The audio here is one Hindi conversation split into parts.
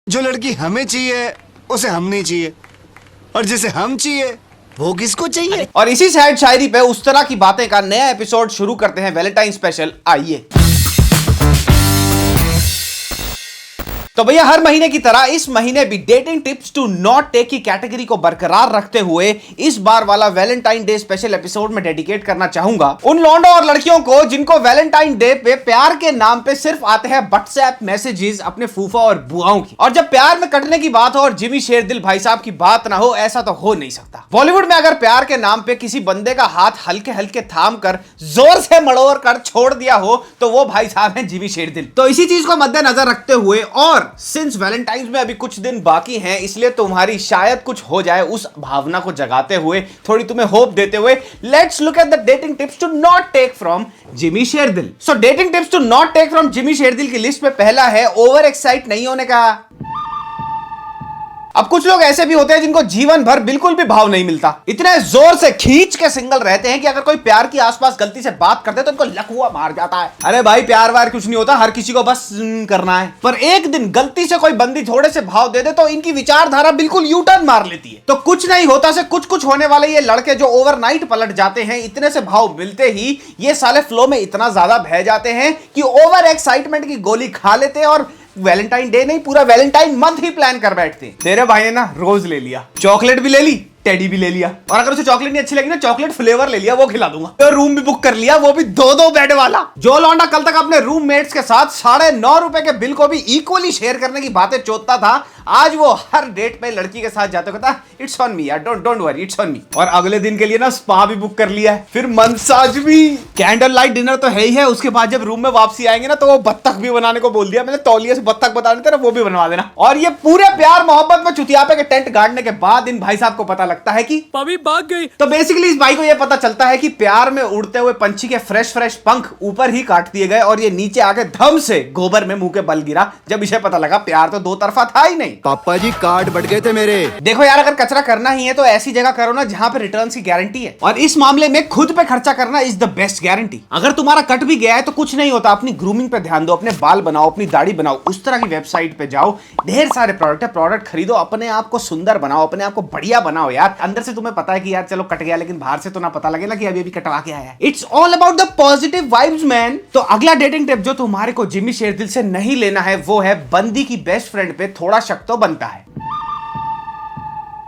जो लड़की हमें चाहिए उसे हम नहीं चाहिए, और जिसे हम चाहिए वो किसको चाहिए। और इसी सैड शायरी पे उस तरह की बातें का नया एपिसोड शुरू करते हैं वैलेंटाइन स्पेशल। आइए। तो भैया हर महीने की तरह इस महीने भी dating tips to not take की कैटेगरी को बरकरार रखते हुए इस बार वाला वैलेंटाइन डे स्पेशल एपिसोड में डेडिकेट करना चाहूंगा उन लौंडों और लड़कियों को जिनको वैलेंटाइन डे पे प्यार के नाम पे सिर्फ आते हैं व्हाट्सएप मैसेजेस अपने फूफा और बुआओं की, और जब प्यार में कटने की बात हो और जिमी शेरदिल भाई साहब की बात ना हो, ऐसा तो हो नहीं सकता। बॉलीवुड में अगर प्यार के नाम पे किसी बंदे का हाथ हल्के हल्के थाम कर जोर से मड़ोर कर छोड़ दिया हो तो वो भाई साहब हैं जिमी शेरदिल। तो इसी चीज को मद्देनजर रखते हुए और सिंस वैलेंटाइंस में अभी कुछ दिन बाकी हैं, इसलिए तुम्हारी शायद कुछ हो जाए उस भावना को जगाते हुए, थोड़ी तुम्हें होप देते हुए, let's look at the dating tips to not take from Jimmy Sherdil. So dating tips to not take from Jimmy Sherdil की लिस्ट में पहला है ओवर एक्साइट नहीं होने का। अब कुछ लोग ऐसे भी होते हैं जिनको जीवन भर बिल्कुल भी भाव नहीं मिलता, इतने जोर से खींच के सिंगल रहते हैं कि अगर कोई प्यार की आसपास गलती से बात करते तो उनको लकवा मार जाता है। अरे भाई प्यार वार कुछ नहीं होता, हर किसी को बस करना है। पर एक दिन गलती से कोई बंदी थोड़े से भाव दे दे तो इनकी विचारधारा बिल्कुल यू टर्न मार लेती है। तो कुछ नहीं होता से कुछ कुछ होने वाले ये लड़के जो ओवरनाइट पलट जाते हैं, इतने से भाव मिलते ही ये साले फ्लो में इतना ज्यादा बह जाते हैं कि ओवर एक्साइटमेंट की गोली खा लेते हैं और वैलेंटाइन डे नहीं पूरा वैलेंटाइन मंथ ही प्लान कर बैठते। तेरे भाई ने ना रोज ले लिया, चॉकलेट भी ले ली, टेडी भी ले लिया, और अगर उसे चॉकलेट नहीं अच्छी लगी ना चॉकलेट फ्लेवर ले लिया, वो खिला दूंगा। तो रूम भी बुक कर लिया, वो भी 2-2 बेड वाला। जो लौंडा कल तक अपने रूममेट्स के साथ ₹9.5 के बिल को भी इक्वली शेयर करने की बातें चोदता था, आज वो हर डेट पे लड़की के साथ जाते कहता इट्स ऑन मी यार, don't worry it's on me. और अगले दिन के लिए ना स्पा भी बुक कर लिया है, फिर मसाज भी, कैंडल लाइट डिनर तो है ही है। उसके बाद जब रूम में वापसी आएंगे ना तो वो बत्तख भी बनाने को बोल दिया मैंने, तौलिए से बत्तख बता देते ना वो भी बनवा देना। और ये पूरे प्यार मोहब्बत में चुतियापे के टेंट गाड़ने के बाद इन भाई साहब को पता लगता है कि भाग गई। तो बेसिकली इस भाई को यह पता चलता है कि प्यार में उड़ते हुए पंछी के फ्रेश पंख ऊपर ही काट दिए गए और ये नीचे आके धम से गोबर में मुंह के बल गिरा जब इसे पता लगा प्यार तो 2 तरफा था ही नहीं। पापा जी कार्ड बढ़ गए थे मेरे। देखो यार अगर कचरा करना ही है तो ऐसी जगह करो ना जहां पे रिटर्न्स की गारंटी है, और इस मामले में खुद पे खर्चा करना इज द बेस्ट गारंटी। अगर तुम्हारा कट भी गया है तो कुछ नहीं होता, अपनी ग्रूमिंग पे ध्यान दो, अपने बाल बनाओ, अपनी दाढ़ी बनाओ, उस तरह की वेबसाइट पे जाओ, ढेर सारे प्रोडक्ट खरीदो, अपने आप को सुंदर बनाओ, अपने आप को बढ़िया बनाओ यार। अंदर से तुम्हें पता है कि यार चलो कट गया, लेकिन बाहर से तो ना पता लगे ना कि अभी कटवा के आया है। It's all about the positive vibes man. तो अगला डेटिंग टिप जो तुम्हारे को जिमी शेरदिल से नहीं लेना है वो है बंदी की बेस्ट फ्रेंड पे थोड़ा शक तो बनता है।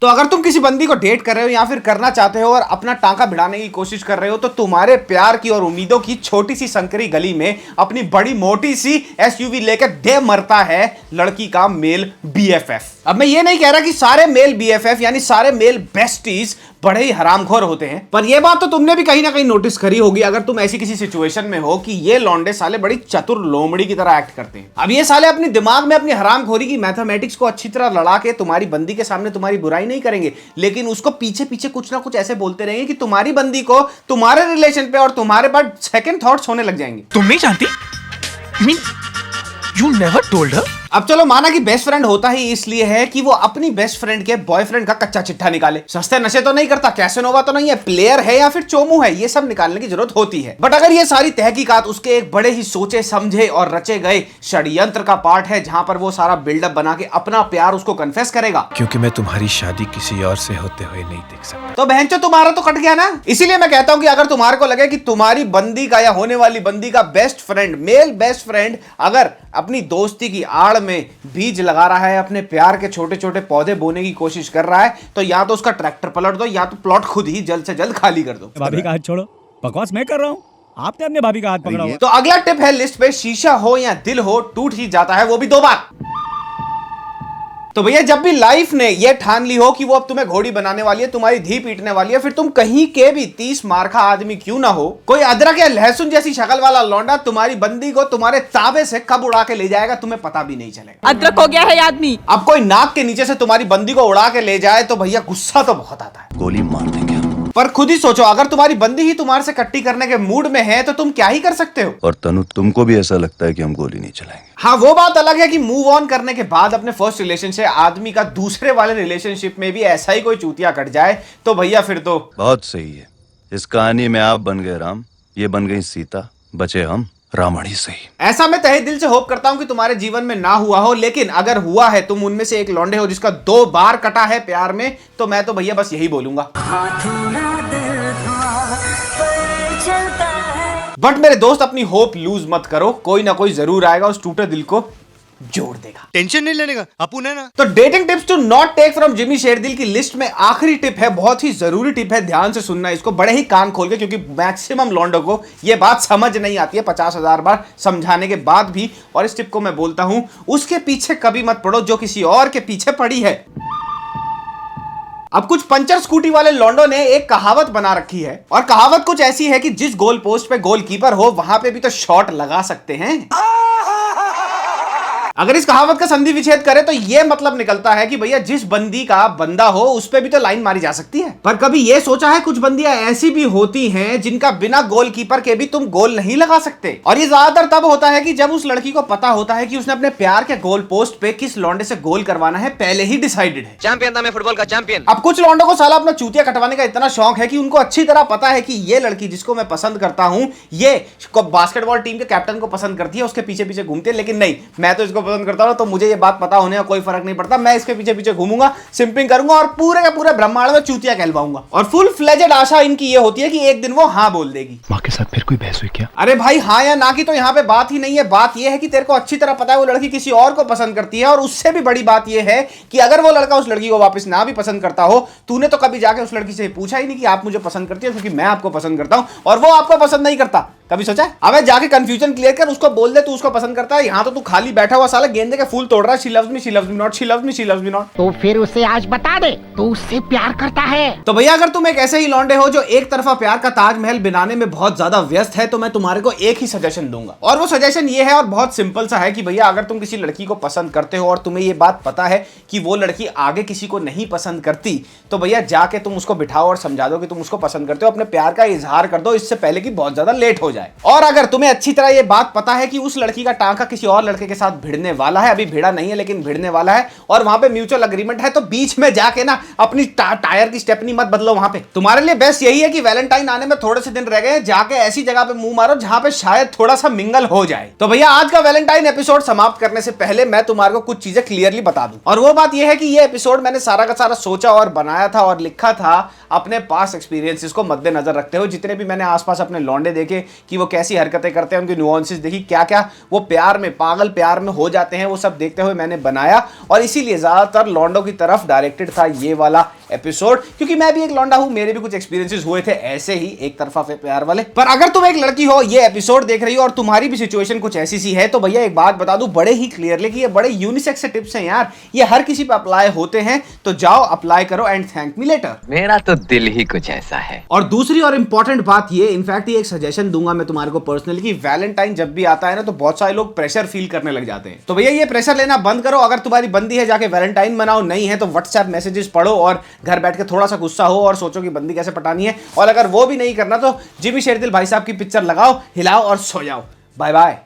तो अगर तुम किसी बंदी को डेट कर रहे हो या फिर करना चाहते हो और अपना टांका भिड़ाने की कोशिश कर रहे हो तो तुम्हारे प्यार की और उम्मीदों की छोटी सी संकरी गली में अपनी बड़ी मोटी सी एसयूवी लेकर दे मरता है लड़की का मेल बीएफएफ। अब मैं ये नहीं कह रहा कि सारे मेल बीएफएफ यानी सारे मेल बेस्टीज बड़े ही हरामखोर होते हैं, पर यह बात तो तुमने भी कहीं ना कहीं नोटिस करी होगी अगर तुम ऐसी किसी सिचुएशन में हो कि ये लौंडे साले बड़ी चतुर लोमड़ी की तरह एक्ट करते हैं। अब ये साले अपने दिमाग में अपनी हरामखोरी की मैथमेटिक्स को अच्छी तरह लड़ा के तुम्हारी बंदी के सामने तुम्हारी बुराई नहीं करेंगे, लेकिन उसको पीछे पीछे कुछ ना कुछ ऐसे बोलते रहेंगे कि तुम्हारी बंदी को तुम्हारे रिलेशन पे और तुम्हारे पर सेकंड थॉट्स होने लग जाएंगे। तुम नहीं जानती? I mean, you never told her? अब चलो माना कि बेस्ट फ्रेंड होता ही इसलिए है कि वो अपनी बेस्ट फ्रेंड के बॉयफ्रेंड का कच्चा चिट्ठा निकाले। सस्ते नशे तो नहीं करता, कैसेनोवा तो नहीं है, प्लेयर है या फिर चोमू है, ये सब निकालने की जरूरत होती है। बट अगर ये सारी तहकीकात उसके एक बड़े ही सोचे समझे और रचे गए षड्यंत्र का पार्ट है जहां पर वो सारा बिल्डअप बना के अपना प्यार उसको कन्फेस करेगा, क्योंकि मैं तुम्हारी शादी किसी और से होते हुए नहीं देख सकता। तो बहनचो तुम्हारा तो कट गया ना। इसीलिए मैं कहता हूं कि अगर तुम्हारे को लगे कि तुम्हारी बंदी का या होने वाली बंदी का best friend, male best friend अगर अपनी दोस्ती की आड़ में बीज लगा रहा है, अपने प्यार के छोटे छोटे पौधे बोने की कोशिश कर रहा है, तो या तो उसका ट्रैक्टर पलट दो या तो प्लॉट खुद ही जल्द से जल्द खाली कर दो। भाभी का हाथ छोड़ो, बकवास मैं कर रहा हूँ, आपने अपने भाभी का हाथ पकड़ा हुआ। तो अगला टिप है लिस्ट पे, शीशा हो या दिल हो टूट ही जाता है, वो भी 2 बार। तो भैया जब भी लाइफ ने यह ठान ली हो कि वो अब तुम्हें घोड़ी बनाने वाली है, तुम्हारी धी पीटने वाली है, फिर तुम कहीं के भी 30 मार्का आदमी क्यों ना हो, कोई अदरक या लहसुन जैसी शक्ल वाला लौंडा तुम्हारी बंदी को तुम्हारे ताबे से कब उड़ा के ले जाएगा तुम्हें पता भी नहीं चलेगा। अदरक हो गया है आदमी। अब कोई नाक के नीचे से तुम्हारी बंदी को उड़ा के ले जाए तो भैया गुस्सा तो बहुत आता है, गोली मार देंगे। पर खुद ही सोचो अगर तुम्हारी बंदी ही तुम्हारे से कट्टी करने के मूड में है तो तुम क्या ही कर सकते हो। और तनु तुमको भी ऐसा लगता है कि हम गोली नहीं चलाएंगे? हाँ वो बात अलग है कि मूव ऑन करने के बाद अपने फर्स्ट रिलेशन से आदमी का दूसरे वाले रिलेशनशिप में भी ऐसा ही कोई चूतिया कट जाए तो भैया फिर तो बहुत सही है। इस कहानी में आप बन गए राम, ये बन गई सीता, बचे हम। रावण ही सही। ऐसा मैं तहे दिल से होप करता हूं कि तुम्हारे जीवन में ना हुआ हो, लेकिन अगर हुआ है, तुम उनमें से एक लौंडे हो जिसका 2 बार कटा है प्यार में, तो मैं तो भैया बस यही बोलूंगा। बट मेरे दोस्त अपनी होप लूज मत करो, कोई ना कोई जरूर आएगा उस टूटे दिल को जोड़ देगा। टेंशन नहीं लेने का, अपुन है ना। तो dating tips to not take from Jimmy Sherdil की लिस्ट में आखिरी टिप है, बहुत ही जरूरी टिप है, ध्यान से सुनना इसको बड़े ही कान खोल के, क्योंकि मैक्सिमम लॉन्डो को यह बात समझ नहीं आती है 50,000 बार समझाने के बाद भी। और इस टिप को मैं बोलता हूं, उसके पीछे कभी मत पड़ो जो किसी और के पीछे पड़ी है। अब कुछ पंचर स्कूटी वाले लॉन्डो ने एक कहावत बना रखी है, और कहावत कुछ ऐसी है कि जिस गोल पोस्ट पे गोलकीपर हो वहां पे भी तो शॉट लगा सकते हैं। अगर इस कहावत का संधि विच्छेद करें तो यह मतलब निकलता है कि भैया जिस बंदी का बंदा हो उस पे भी तो लाइन मारी जा सकती है। पर कभी यह सोचा है, कुछ बंदियां ऐसी भी होती हैं जिनका बिना गोलकीपर के भी तुम गोल नहीं लगा सकते। और ये ज्यादातर तब होता है कि जब उस लड़की को पता होता है कि उसने अपने प्यार के गोल पोस्ट पे किस लौंडे से गोल करवाना है पहले ही डिसाइडेड है। चैंपियन था मैं फुटबॉल का चैंपियन। अब कुछ लौंडों को साला अपना चूतिया कटवाने का इतना शौक है कि उनको अच्छी तरह पता है कि ये लड़की जिसको मैं पसंद करता हूं ये बास्केटबॉल टीम के कैप्टन को पसंद करती है, उसके पीछे पीछे घूमती है। लेकिन नहीं, मैं तो इसको पसंद करता हूं, तो मुझे ये बात पता होने का कोई फर्क नहीं पड़ता, मैं इसके पीछे पीछे घूमूंगा, सिंपिंग करूंगा और पूरे के पूरे ब्रह्मांड में चूतिया कहलवाऊंगा। और फुल फ्लेजेड आशा इनकी ये होती है कि एक दिन वो हाँ बोल देगी। माँ के साथ फिर कोई बहस हुई क्या? अरे भाई, हाँ या ना की तो यहाँ पे बात ही नहीं है। बात ये है कि तेरे को अच्छी तरह पता है वो लड़की किसी और को पसंद करती है, और उससे भी बड़ी बात ये है कि अगर वो लड़का उस लड़की को वापस ना भी पसंद करता हो, तूने तो कभी जाके उस लड़की से पूछा ही नहीं कि आप मुझे पसंद करती हो, क्योंकि मैं आपको पसंद करता हूं और वो आपको पसंद नहीं करता। कभी सोचा है? अबे जाके कंफ्यूजन क्लियर कर, उसको बोल दे तू उसको पसंद करता है। यहाँ तो तू खाली बैठा हुआ साला गेंदे के फूल तोड़ रहा है। She loves me, she loves me not, she loves me, she loves me not. तो फिर उसे आज बता दे तो उससे प्यार करता है। तो भैया अगर तुम एक ऐसे ही लौंडे हो जो एक तरफा प्यार का ताजमहल बनाने में बहुत ज्यादा व्यस्त है, तो मैं तुम्हारे को एक ही सजेशन दूंगा, और वो सजेशन ये है और बहुत सिंपल सा है कि भैया अगर तुम किसी लड़की को पसंद करते हो और तुम्हें ये बात पता है कि वो लड़की आगे किसी को नहीं पसंद करती, तो भैया जाके तुम उसको बिठाओ और समझा दो कि तुम उसको पसंद करते हो, अपने प्यार का इजहार कर दो इससे पहले कि बहुत ज्यादा लेट हो जाए। और अगर तुम्हें अच्छी तरह ये बात पता है कि उस लड़की का टांका किसी और लड़के के साथ भिड़ने वाला है, अभी भिड़ा नहीं है लेकिन भिड़ने वाला है, और वहां पे म्यूचुअल एग्रीमेंट है, तो बीच में जाके ना अपनी टायर की स्टेपनी मत बदलो। वहां पे तुम्हारे लिए बेस्ट यही है कि वैलेंटाइन आने में थोड़े से दिन रह गए, जाके ऐसी जगह पे मुंह मारो जहां पे शायद थोड़ा सा मिंगल हो जाए। तो भैया आज का वैलेंटाइन एपिसोड समाप्त करने से पहले मैं तुम्हारे को कुछ चीजें क्लियरली बता दूं, और वो बात यह है कि ये एपिसोड मैंने सारा का सारा सोचा और बनाया था और लिखा था अपने पास एक्सपीरियंसेस को मद्देनजर रखते हुए। जितने भी मैंने आसपास अपने लौंडे देखे कि वो कैसी हरकतें करते हैं, उनकी नुआंसेस देखी, क्या क्या वो प्यार में पागल प्यार में हो जाते हैं, वो सब देखते हुए मैंने बनाया। और इसीलिए ज्यादातर लौंडों की तरफ डायरेक्टेड था ये वाला एपिसोड, क्योंकि मैं भी एक लौंडा हूं, मेरे भी कुछ एक्सपीरियंसेस हुए थे ऐसे ही एक तरफा प्यार वाले। पर अगर तुम एक लड़की हो, ये एपिसोड देख रही हो और तुम्हारी भी सिचुएशन कुछ ऐसी सी है, तो भैया एक बात बता दूं बड़े ही क्लियरली कि ये बड़े यूनिसेक्स से टिप्स हैं यार, ये हर किसी पे अप्लाई होते हैं। तो जाओ अप्लाई करो एंड थैंक मी लेटर। मेरा तो दिल ही कुछ ऐसा है। और दूसरी और इंपॉर्टेंट बात ये, इनफैक्ट ये एक सजेशन दूंगा मैं तुम्हारे को पर्सनली, कि वैलेंटाइन जब भी आता है ना तो बहुत सारे लोग प्रेशर फील करने लग जाते हैं। तो भैया ये प्रेशर लेना बंद करो। अगर तुम्हारी बंदी है जाके वैलेंटाइन मनाओ, नहीं है तो व्हाट्सएप मैसेजेस पढ़ो और घर बैठ के थोड़ा सा गुस्सा हो और सोचो कि बंदी कैसे पटानी है। और अगर वो भी नहीं करना तो जिमी शेरदिल भाई साहब की पिक्चर लगाओ, हिलाओ और सो जाओ। Bye bye.